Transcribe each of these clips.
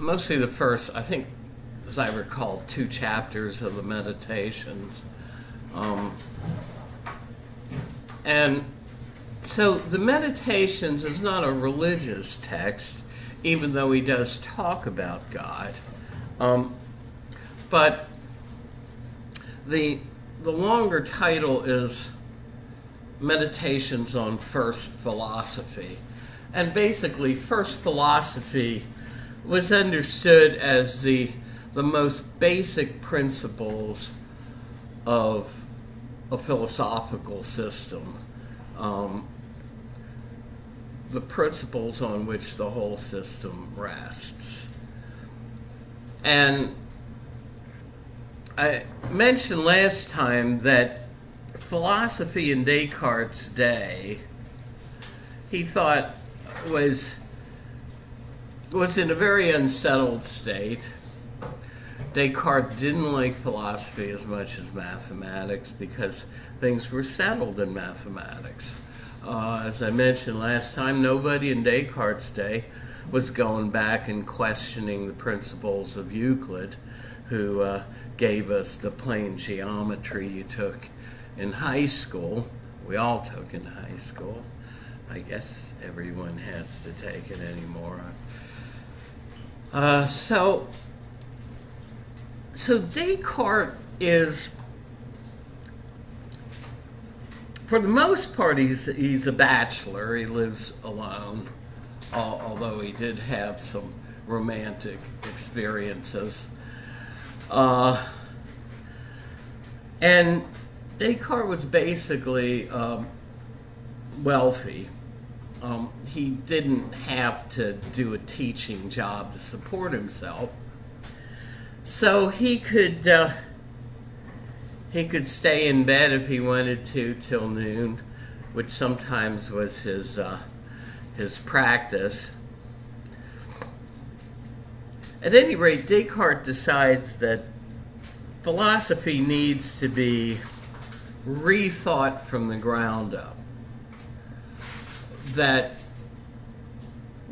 mostly the first, I think, as I recall, 2 chapters of the Meditations. And so the Meditations is not a religious text, even though he does talk about God. But the longer title is Meditations on First Philosophy. And basically, first philosophy was understood as the most basic principles of a philosophical system. The principles on which the whole system rests. And I mentioned last time that philosophy in Descartes' day, he thought was in a very unsettled state. Descartes didn't like philosophy as much as mathematics because things were settled in mathematics. As I mentioned last time, nobody in Descartes' day was going back and questioning the principles of Euclid, who gave us the plane geometry you took in high school. We all took in high school. I guess everyone has to take it anymore. So Descartes is, for the most part, he's a bachelor. He lives alone, although he did have some romantic experiences. And Descartes was basically wealthy. He didn't have to do a teaching job to support himself. So he could stay in bed if he wanted to till noon, which sometimes was his practice. At any rate, Descartes decides that philosophy needs to be rethought from the ground up. That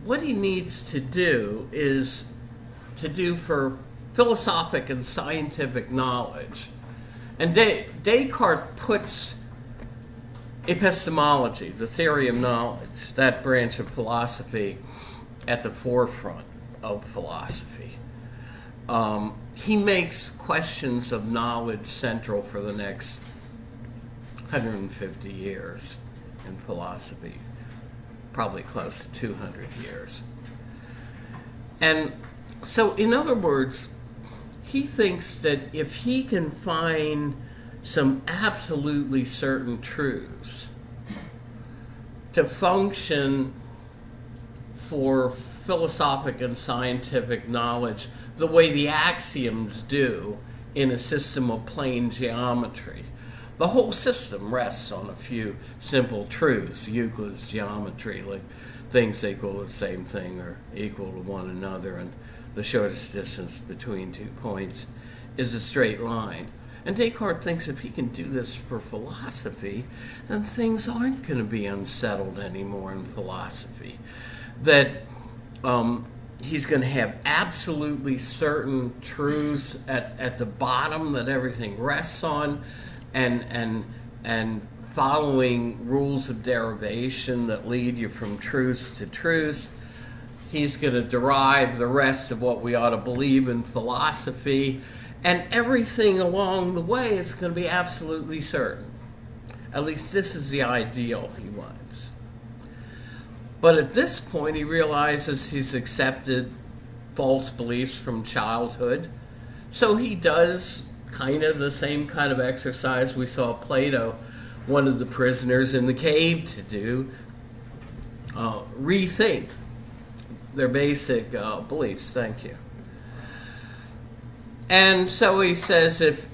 what he needs to do is to do for philosophic and scientific knowledge. And Descartes puts epistemology, the theory of knowledge, that branch of philosophy, at the forefront of philosophy. He makes questions of knowledge central for the next 150 years in philosophy, probably close to 200 years. And so, in other words, he thinks that if he can find some absolutely certain truths to function for philosophic and scientific knowledge the way the axioms do in a system of plane geometry, the whole system rests on a few simple truths. Euclid's geometry, like things equal the same thing or equal to one another, and the shortest distance between 2 points is a straight line. And Descartes thinks if he can do this for philosophy, then things aren't going to be unsettled anymore in philosophy. That he's going to have absolutely certain truths at the bottom that everything rests on, and following rules of derivation that lead you from truths to truths. He's going to derive the rest of what we ought to believe in philosophy, and everything along the way is going to be absolutely certain. At least this is the ideal he wants. But at this point, he realizes he's accepted false beliefs from childhood, so he does kind of the same kind of exercise we saw Plato, one of the prisoners in the cave, to do. Rethink their basic beliefs. Thank you. And so he says if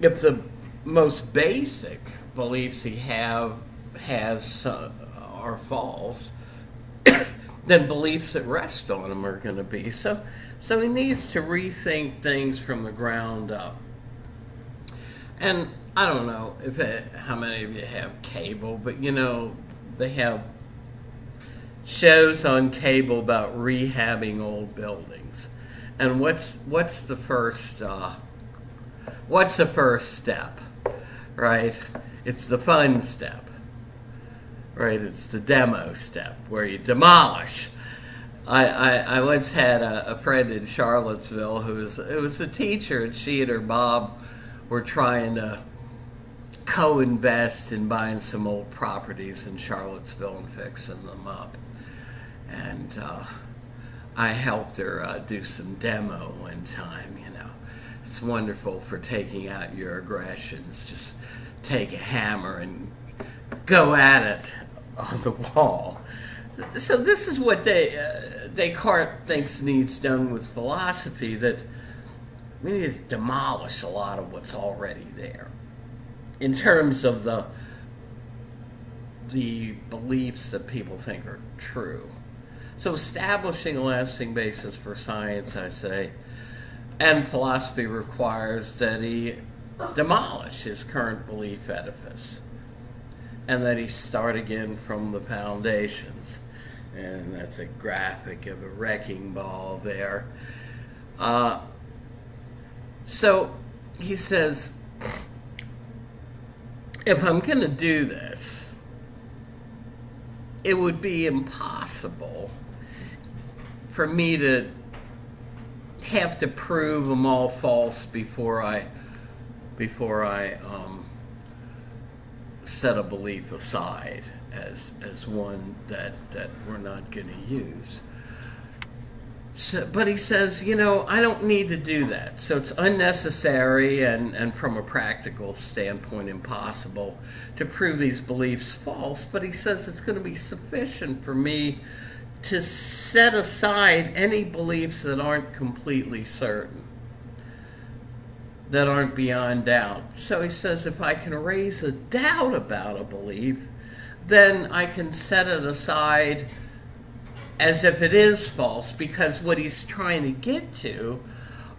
the most basic beliefs he has are false, then beliefs that rest on them are going to be. So he needs to rethink things from the ground up. And I don't know how many of you have cable, but they have shows on cable about rehabbing old buildings. And what's the first step, right? It's the fun step, right? It's the demo step where you demolish. I once had a friend in Charlottesville who was a teacher, and she and her mom were trying to co-invest in buying some old properties in Charlottesville and fixing them up. And I helped her do some demo one time. It's wonderful for taking out your aggressions. Just take a hammer and go at it on the wall. So this is what Descartes thinks needs done with philosophy, that we need to demolish a lot of what's already there in terms of the beliefs that people think are true. So establishing a lasting basis for science, I say, and philosophy requires that he demolish his current belief edifice and that he start again from the foundations. And that's a graphic of a wrecking ball there. So he says, if I'm going to do this, it would be impossible for me to have to prove them all false before I set a belief aside as one that we're not going to use. So, but he says, I don't need to do that. So it's unnecessary and from a practical standpoint impossible to prove these beliefs false. But he says it's going to be sufficient for me to set aside any beliefs that aren't completely certain, that aren't beyond doubt. So he says if I can raise a doubt about a belief, then I can set it aside as if it is false, because what he's trying to get to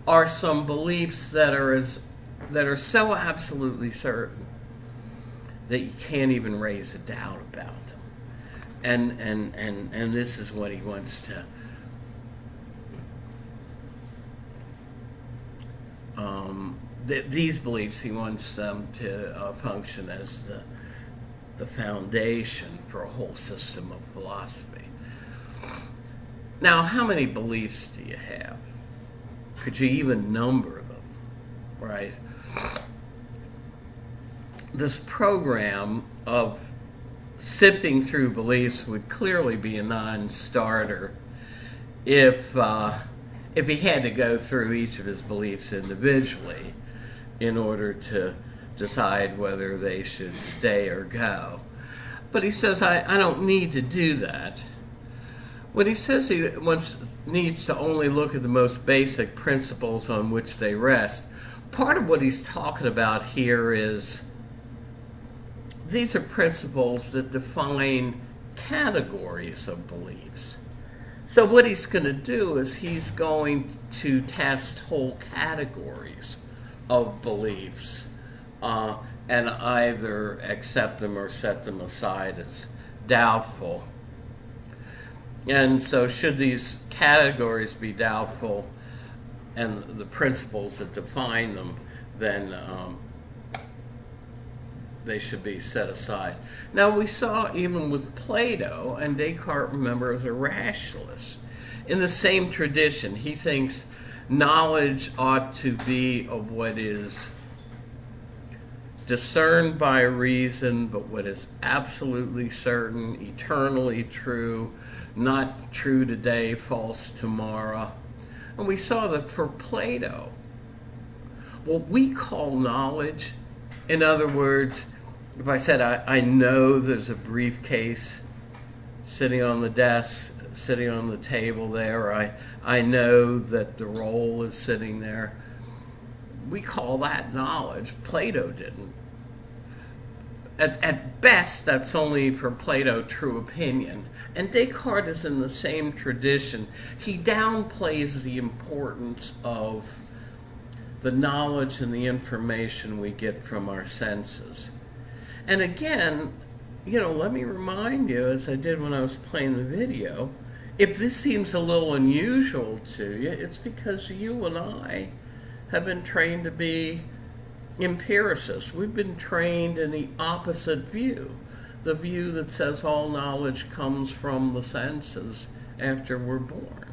are some beliefs that are so absolutely certain that you can't even raise a doubt about them. And this is what he wants to these beliefs, he wants them to function as the foundation for a whole system of philosophy. Now, how many beliefs do you have? Could you even number them, right? This program of sifting through beliefs would clearly be a non-starter if he had to go through each of his beliefs individually in order to decide whether they should stay or go. But he says, I don't need to do that. When he says he needs to only look at the most basic principles on which they rest, part of what he's talking about here is these are principles that define categories of beliefs. So what he's going to do is he's going to test whole categories of beliefs and either accept them or set them aside as doubtful. And so should these categories be doubtful and the principles that define them, then they should be set aside. Now, we saw even with Plato, and Descartes, remember, is a rationalist. In the same tradition, he thinks knowledge ought to be of what is discerned by reason, but what is absolutely certain, eternally true, not true today, false tomorrow. And we saw that for Plato, what we call knowledge, in other words, if I said I know there's a briefcase sitting on the desk, sitting on the table there, or I know that the roll is sitting there, we call that knowledge. Plato didn't. At best, that's only for Plato true opinion. And Descartes is in the same tradition. He downplays the importance of the knowledge and the information we get from our senses. And again, let me remind you, as I did when I was playing the video, if this seems a little unusual to you, it's because you and I have been trained to be empiricists. We've been trained in the opposite view, the view that says all knowledge comes from the senses after we're born.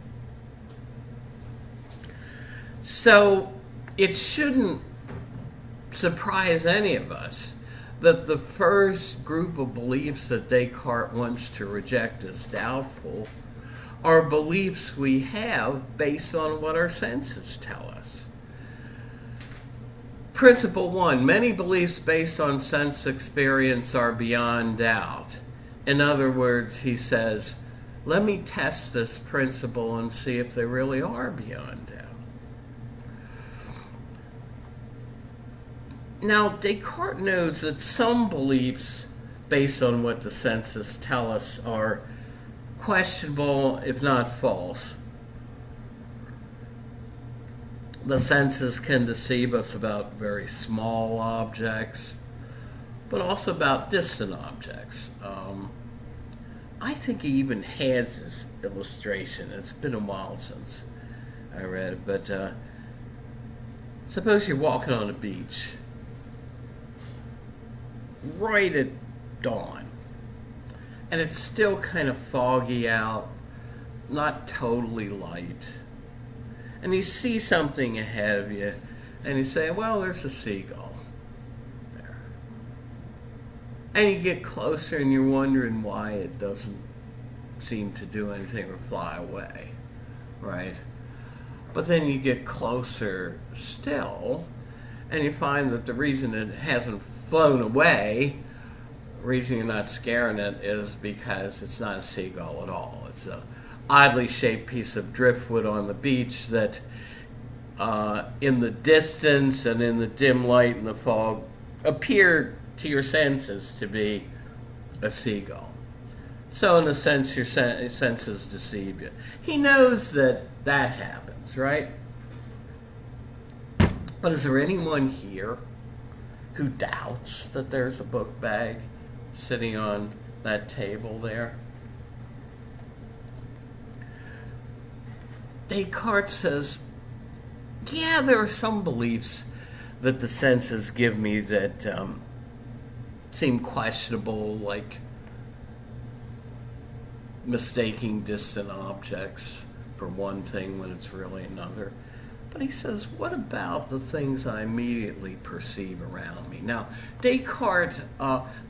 So it shouldn't surprise any of us that the first group of beliefs that Descartes wants to reject as doubtful are beliefs we have based on what our senses tell us. Principle 1, many beliefs based on sense experience are beyond doubt. In other words, he says, let me test this principle and see if they really are beyond doubt. Now, Descartes knows that some beliefs based on what the senses tell us are questionable, if not false. The senses can deceive us about very small objects, but also about distant objects. I think he even has this illustration. It's been a while since I read it, but suppose you're walking on a beach right at dawn, and it's still kind of foggy out, not totally light, and you see something ahead of you, and you say, well, there's a seagull there. And you get closer and you're wondering why it doesn't seem to do anything or fly away, right? But then you get closer still, and you find that the reason it hasn't flown away, the reason you're not scaring it, is because it's not a seagull at all. It's a oddly shaped piece of driftwood on the beach that in the distance and in the dim light and the fog appeared to your senses to be a seagull. So in a sense, your senses deceive you. He knows that that happens, right? But is there anyone here who doubts that there's a book bag sitting on that table there? Descartes says, yeah, there are some beliefs that the senses give me that seem questionable, like mistaking distant objects for one thing when it's really another. But he says, what about the things I immediately perceive around me? Now, Descartes,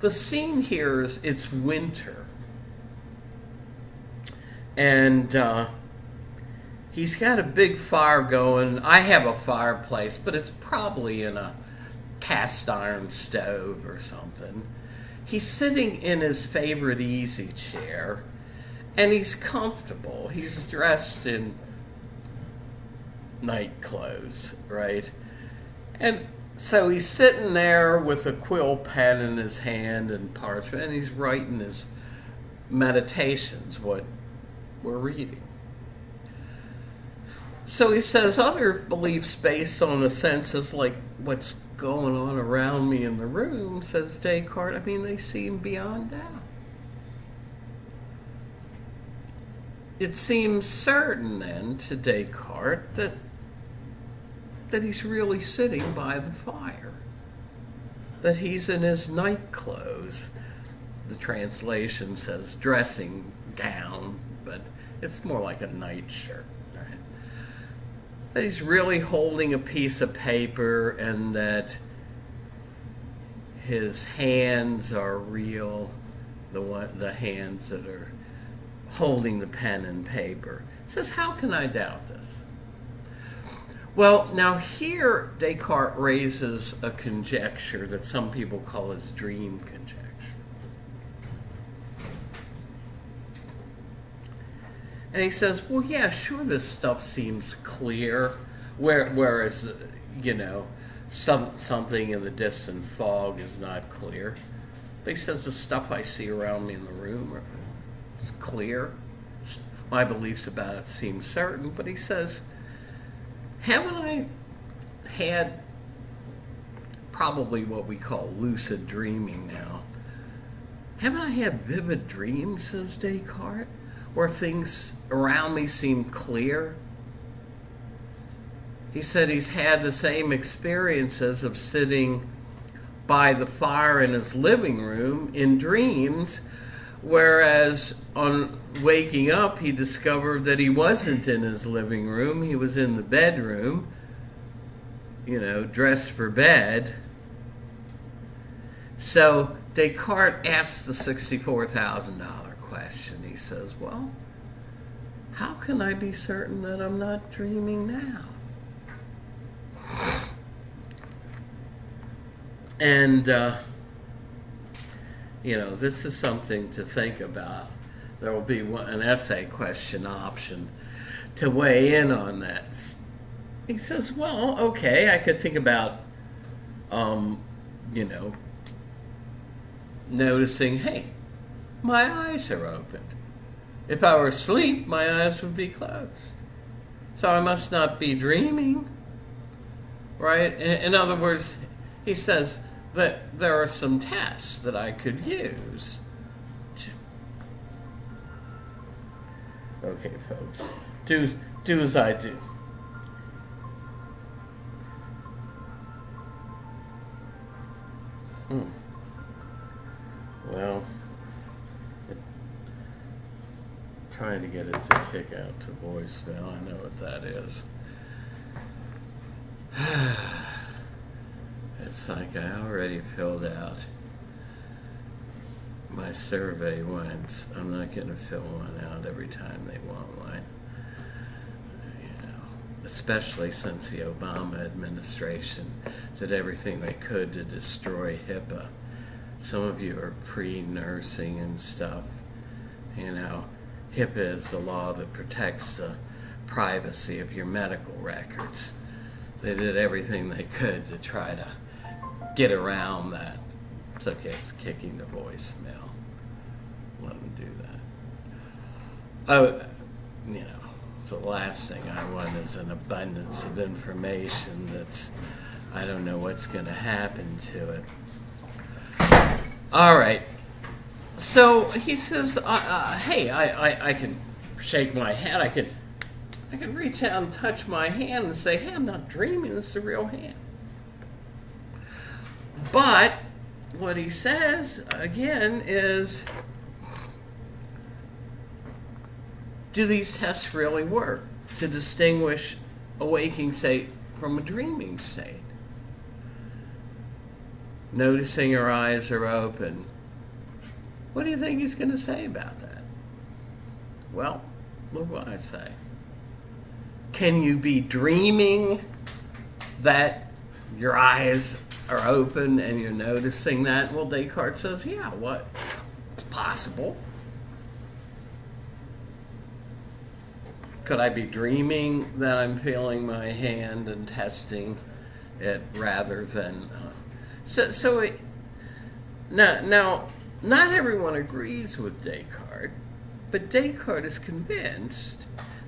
the scene here is it's winter. And he's got a big fire going. I have a fireplace, but it's probably in a cast iron stove or something. He's sitting in his favorite easy chair, and he's comfortable. He's dressed in night clothes, right? And so he's sitting there with a quill pen in his hand and parchment, and he's writing his meditations, what we're reading. So he says other beliefs based on the senses, like what's going on around me in the room, says Descartes, I mean, they seem beyond doubt. It seems certain then to Descartes that he's really sitting by the fire, that he's in his night clothes. The translation says dressing gown, but it's more like a nightshirt. Right? That he's really holding a piece of paper, and that his hands are real, the hands that are holding the pen and paper. He says, how can I doubt this? Well, now here Descartes raises a conjecture that some people call his dream conjecture. And he says, well, yeah, sure, this stuff seems clear, whereas, something in the distant fog is not clear. But he says the stuff I see around me in the room is clear. My beliefs about it seem certain. But he says, haven't I had probably what we call lucid dreaming now haven't I had vivid dreams, says Descartes, where things around me seem clear? He said he's had the same experiences of sitting by the fire in his living room in dreams, whereas on waking up he discovered that he wasn't in his living room, he was in the bedroom, dressed for bed. So Descartes asks the $64,000 question. He says, well, how can I be certain that I'm not dreaming now? And, this is something to think about. There will be an essay question option to weigh in on that. He says, well, okay, I could think about, noticing, hey, my eyes are opened. If I were asleep, my eyes would be closed. So I must not be dreaming, right? In other words, he says that there are some tests that I could use. Okay, folks, do as I do. Well, trying to get it to kick out to voicemail. I know what that is. It's like I already filled out my survey once. I'm not going to fill one out every time they want one. Especially since the Obama administration did everything they could to destroy HIPAA. Some of you are pre-nursing and stuff. HIPAA is the law that protects the privacy of your medical records. They did everything they could to try to get around that. It's okay, it's kicking the voicemail. Let them do that. Oh, the last thing I want is an abundance of information that's, I don't know what's going to happen to it. All right. So he says, hey, I can shake my head. I can reach out and touch my hand and say, hey, I'm not dreaming. It's a real hand. But what he says, again, is, do these tests really work to distinguish a waking state from a dreaming state? Noticing your eyes are open. What do you think he's going to say about that? Well, look what I say. Can you be dreaming that your eyes are open and you're noticing that? Well, Descartes says, yeah, it's possible. Could I be dreaming that I'm feeling my hand and testing it rather than... Now, not everyone agrees with Descartes, but Descartes is convinced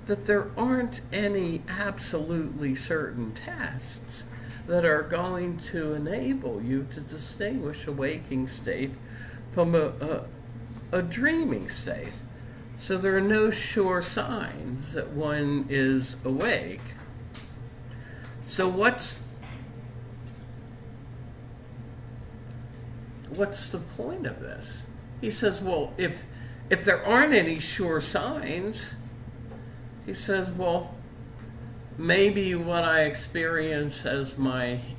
that there aren't any absolutely certain tests that are going to enable you to distinguish a waking state from a dreaming state. So there are no sure signs that one is awake. So what's the point of this? He says, well, if there aren't any sure signs, he says, well, maybe what I experience as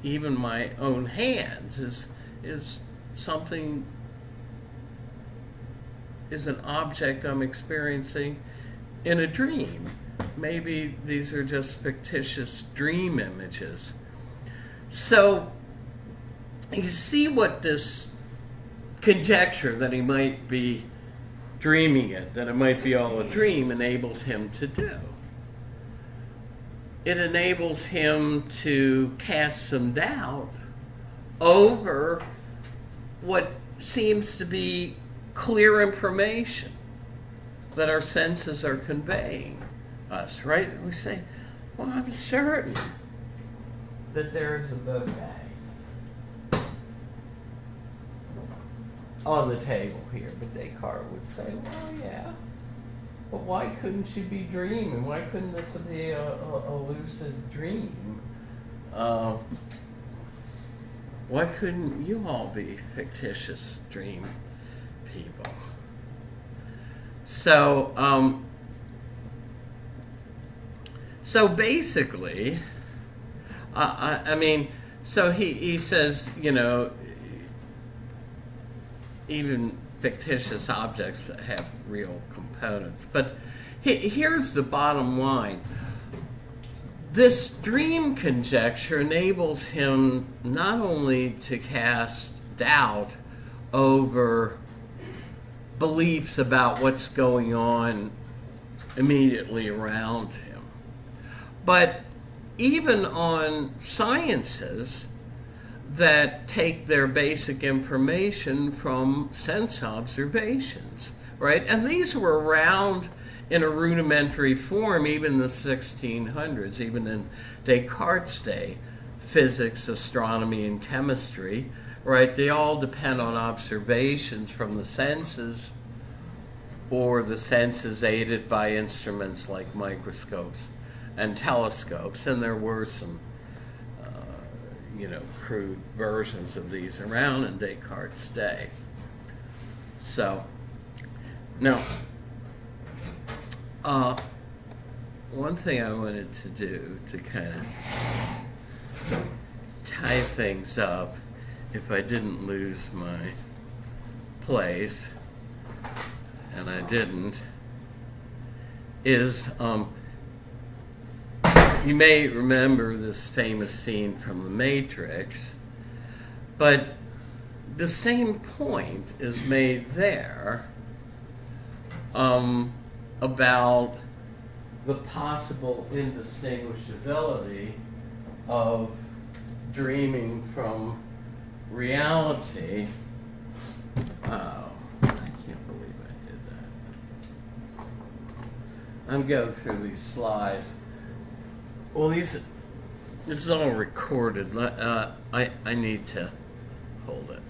even my own hands is something, is an object I'm experiencing in a dream. Maybe these are just fictitious dream images. So you see what this conjecture that he might be dreaming it, that it might be all a dream, enables him to do. It enables him to cast some doubt over what seems to be clear information that our senses are conveying us, right? We say, well, I'm certain that there's a bouquet. on the table here. But Descartes would say, well, yeah, but why couldn't you be dreaming? Why couldn't this be a lucid dream? Why couldn't you all be fictitious dream people? So, so basically, I mean, so he says, you know, even fictitious objects have real components. But here's the bottom line. This dream conjecture enables him not only to cast doubt over beliefs about what's going on immediately around him, but even on sciences that take their basic information from sense observations, right? And these were around in a rudimentary form even in the 1600s, even in Descartes' day. Physics, astronomy, and chemistry, right? They all depend on observations from the senses, or the senses aided by instruments like microscopes and telescopes. And there were some crude versions of these around in Descartes' day. So, now, one thing I wanted to do to kind of tie things up, if I didn't lose my place, and I didn't, is you may remember this famous scene from The Matrix, but the same point is made there about the possible indistinguishability of dreaming from reality. Oh, I can't believe I did that. I'm going through these slides. Well, this is all recorded. I need to hold it.